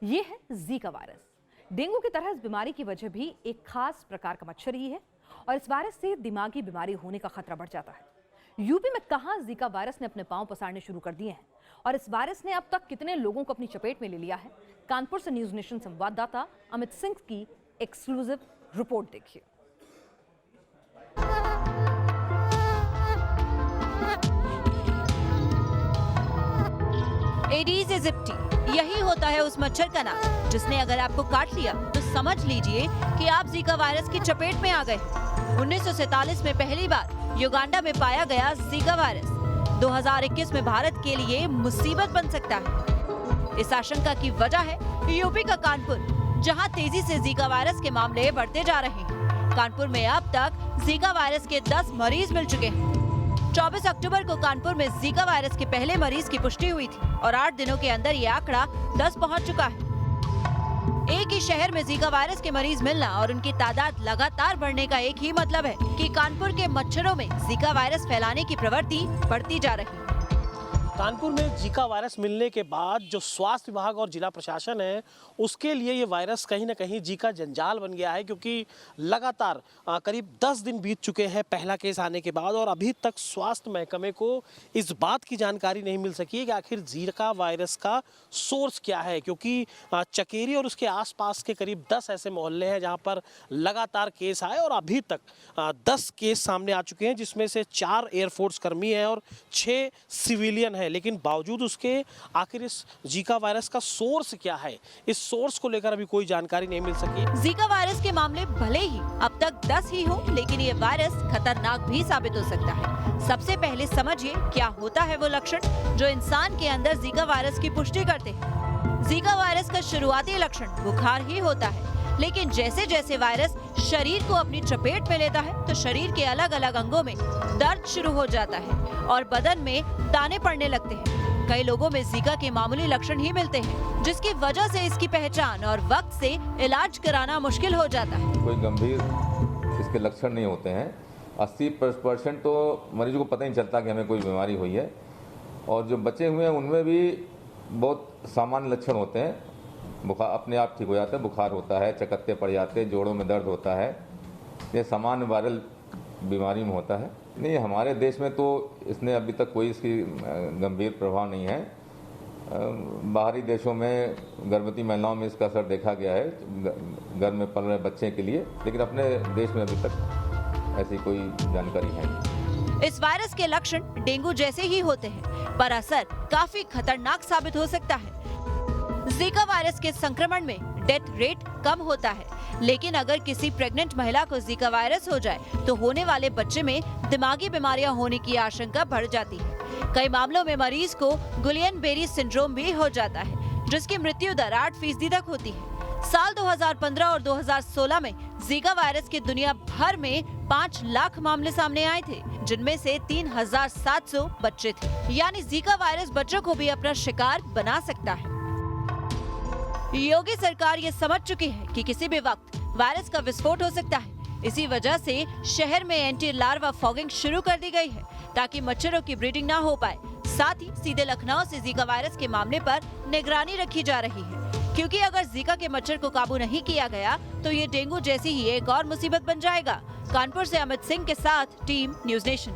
ये है Zika virus. Dengue की तरह इस बीमारी की वजह भी एक खास प्रकार का मच्छर ही है और इस वायरस से दिमागी बीमारी होने का खतरा बढ़ जाता है। यूपी में कहां जीका वायरस ने अपने पांव पसारने शुरू कर दिए हैं और इस वायरस ने अब तक कितने लोगों को अपनी चपेट में ले लिया है, कानपुर से न्यूज नेशन संवाददाता अमित सिंह की एक्सक्लूसिव रिपोर्ट देखिए। एडीज एजिप्टी, यही होता है उस मच्छर का नाम जिसने अगर आपको काट लिया तो समझ लीजिए कि आप जीका वायरस की चपेट में आ गए। 1947 में पहली बार युगांडा में पाया गया जीका वायरस 2021 में भारत के लिए मुसीबत बन सकता है। इस आशंका की वजह है यूपी का कानपुर, जहां तेजी से जीका वायरस के मामले बढ़ते जा रहे हैं। कानपुर में अब तक जीका वायरस के 10 मरीज मिल चुके हैं। 24 अक्टूबर को कानपुर में जीका वायरस के पहले मरीज की पुष्टि हुई थी और 8 दिनों के अंदर ये आंकड़ा 10 पहुंच चुका है। एक ही शहर में जीका वायरस के मरीज मिलना और उनकी तादाद लगातार बढ़ने का एक ही मतलब है कि कानपुर के मच्छरों में जीका वायरस फैलाने की प्रवृत्ति बढ़ती जा रही है। कानपुर में जीका वायरस मिलने के बाद जो स्वास्थ्य विभाग और जिला प्रशासन है उसके लिए ये वायरस कहीं ना कहीं जीका जंजाल बन गया है, क्योंकि लगातार करीब 10 दिन बीत चुके हैं पहला केस आने के बाद और अभी तक स्वास्थ्य महकमे को इस बात की जानकारी नहीं मिल सकी है कि आखिर जीका वायरस का सोर्स क्या है। क्योंकि चकेरी और उसके आसपास के करीब 10 ऐसे मोहल्ले हैं जहाँ पर लगातार केस आए और अभी तक 10 केस सामने आ चुके हैं, जिसमें से 4 एयरफोर्स कर्मी हैं और 6 सिविलियन हैं। लेकिन बावजूद उसके आखिर इस जीका वायरस का सोर्स क्या है, इस सोर्स को लेकर अभी कोई जानकारी नहीं मिल सकी। जीका वायरस के मामले भले ही अब तक 10 ही हो, लेकिन ये वायरस खतरनाक भी साबित हो सकता है। सबसे पहले समझिए क्या होता है वो लक्षण जो इंसान के अंदर जीका वायरस की पुष्टि करते हैं। जीका वायरस का शुरुआती लक्षण बुखार ही होता है, लेकिन जैसे जैसे वायरस शरीर को अपनी चपेट में लेता है तो शरीर के अलग अलग अंगों में दर्द शुरू हो जाता है और बदन में दाने पड़ने लगते हैं। कई लोगों में जीका के मामूली लक्षण ही मिलते हैं, जिसकी वजह से इसकी पहचान और वक्त से इलाज कराना मुश्किल हो जाता है। कोई गंभीर इसके लक्षण नहीं होते हैं। 80% तो मरीजों को पता ही नहीं चलता कि हमें कोई बीमारी हुई है, और जो बचे हुए हैं उनमें भी बहुत सामान्य लक्षण होते हैं। बुखार अपने आप ठीक हो जाता है, बुखार होता है, चकत्ते पड़ जाते हैं, जोड़ों में दर्द होता है। ये सामान्य वायरल बीमारी में होता है। नहीं, हमारे देश में तो इसने अभी तक कोई इसकी गंभीर प्रभाव नहीं है। बाहरी देशों में गर्भवती महिलाओं में इसका असर देखा गया है, घर में पल रहे बच्चे के लिए, लेकिन अपने देश में अभी तक ऐसी कोई जानकारी है नहीं। इस वायरस के लक्षण डेंगू जैसे ही होते हैं, पर असर काफी खतरनाक साबित हो सकता है। जीका वायरस के संक्रमण में डेथ रेट कम होता है, लेकिन अगर किसी प्रेग्नेंट महिला को जीका वायरस हो जाए तो होने वाले बच्चे में दिमागी बीमारियां होने की आशंका बढ़ जाती है। कई मामलों में मरीज को गुलियन-बेरी सिंड्रोम भी हो जाता है, जिसकी मृत्यु दर 8% तक होती है। साल 2015 और 2016 में जीका वायरस के दुनिया भर में 5 लाख मामले सामने आए थे, जिनमें से 3700 बच्चे थे। यानी जीका वायरस बच्चों को भी अपना शिकार बना सकता है। योगी सरकार ये समझ चुकी है कि किसी भी वक्त वायरस का विस्फोट हो सकता है। इसी वजह से शहर में एंटी लार्वा फॉगिंग शुरू कर दी गई है, ताकि मच्छरों की ब्रीडिंग ना हो पाए। साथ ही सीधे लखनऊ से जीका वायरस के मामले पर निगरानी रखी जा रही है, क्योंकि अगर जीका के मच्छर को काबू नहीं किया गया तो ये डेंगू जैसी ही एक और मुसीबत बन जाएगा। कानपुर से अमित सिंह के साथ टीम न्यूज नेशन।